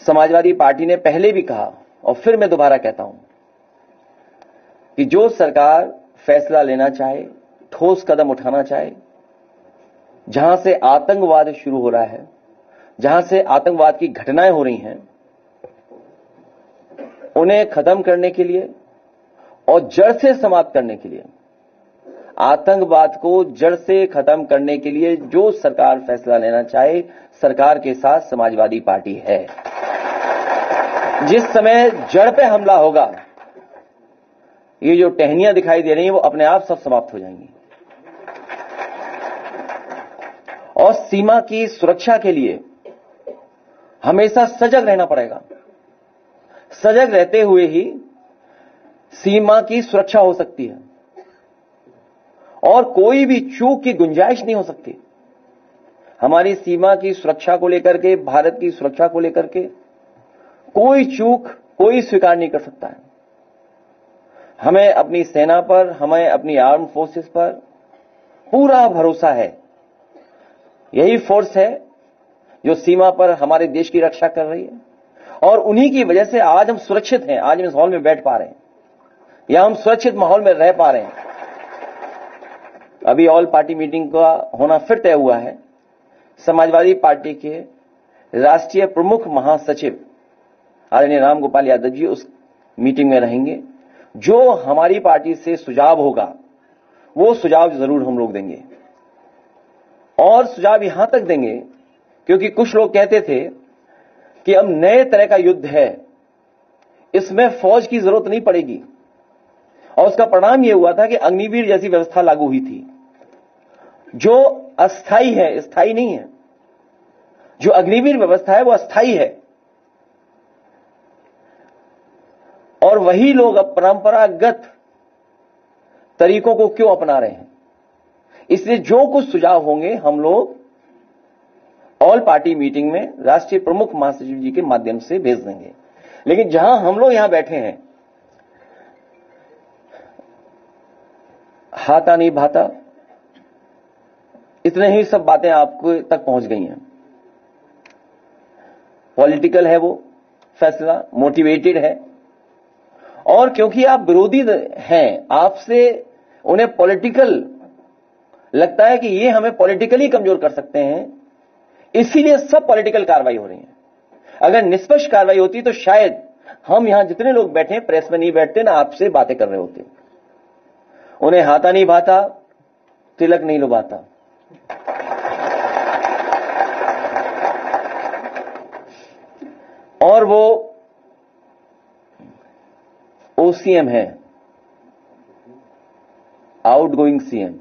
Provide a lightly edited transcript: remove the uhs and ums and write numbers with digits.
Samajwadi party ने पहले भी कहा और फिर मैं दोबारा कहता हूं कि जो सरकार फैसला लेना चाहे, ठोस कदम उठाना चाहे, जहां से आतंकवाद शुरू हो रहा है, जहां से आतंकवाद की घटनाएं हो रही हैं, उन्हें खत्म करने के लिए और जड़ से समाप्त करने के लिए, आतंकवाद को जड़ से खत्म करने के लिए जो सरकार फैसला लेना चाहे, सरकार के साथ समाजवादी पार्टी है। जिस समय जड़ पे हमला होगा, ये जो टहनियां दिखाई दे रही हैं वो अपने आप सब समाप्त हो जाएंगी। और सीमा की सुरक्षा के लिए हमेशा सजग रहना पड़ेगा। सजग रहते हुए ही सीमा की सुरक्षा हो सकती है और कोई भी चूक की गुंजाइश नहीं हो सकती। हमारी सीमा की सुरक्षा को लेकर के, भारत की सुरक्षा को लेकर के कोई चूक कोई स्वीकार नहीं कर सकता है। हमें अपनी सेना पर, हमें अपनी आर्म फोर्सेस पर पूरा भरोसा है। यही फोर्स है जो सीमा पर हमारे देश की रक्षा कर रही है और उन्हीं की वजह से आज हम सुरक्षित हैं। आज हम इस हॉल में बैठ पा रहे हैं या हम सुरक्षित माहौल में रह पा रहे हैं। अभी ऑल पार्टी मीटिंग का होना फिर तय हुआ है। समाजवादी पार्टी के राष्ट्रीय प्रमुख महासचिव आदरणीय राम गोपाल यादव जी उस मीटिंग में रहेंगे। जो हमारी पार्टी से सुझाव होगा वो सुझाव जरूर हम लोग देंगे और सुझाव यहां तक देंगे क्योंकि कुछ लोग कहते थे कि अब नए तरह का युद्ध है, इसमें फौज की जरूरत नहीं पड़ेगी। और उसका परिणाम यह हुआ था कि अग्निवीर जैसी व्यवस्था लागू हुई थी जो अस्थाई है, स्थायी नहीं है। जो अग्निवीर व्यवस्था है वो अस्थाई है और वही लोग अब परंपरागत तरीकों को क्यों अपना रहे हैं। इसलिए जो कुछ सुझाव होंगे हम लोग ऑल पार्टी मीटिंग में राष्ट्रीय प्रमुख महासचिव जी के माध्यम से भेज देंगे। लेकिन जहां हम लोग यहां बैठे हैं, हाथा नहीं भाता, इतने ही सब बातें आपको तक पहुंच गई हैं। पॉलिटिकल है वो फैसला, मोटिवेटेड है और क्योंकि आप विरोधी हैं, आपसे उन्हें पॉलिटिकल लगता है कि ये हमें पॉलिटिकली कमजोर कर सकते हैं, इसीलिए सब पॉलिटिकल कार्रवाई हो रही है। अगर निष्पक्ष कार्रवाई होती तो शायद हम यहां जितने लोग बैठे, प्रेस में नहीं बैठते ना, आपसे बातें कर रहे होते। उन्हें हाथा नहीं भाता, तिलक नहीं लुभाता। और वो ओसीएम है, आउटगोइंग सीएम।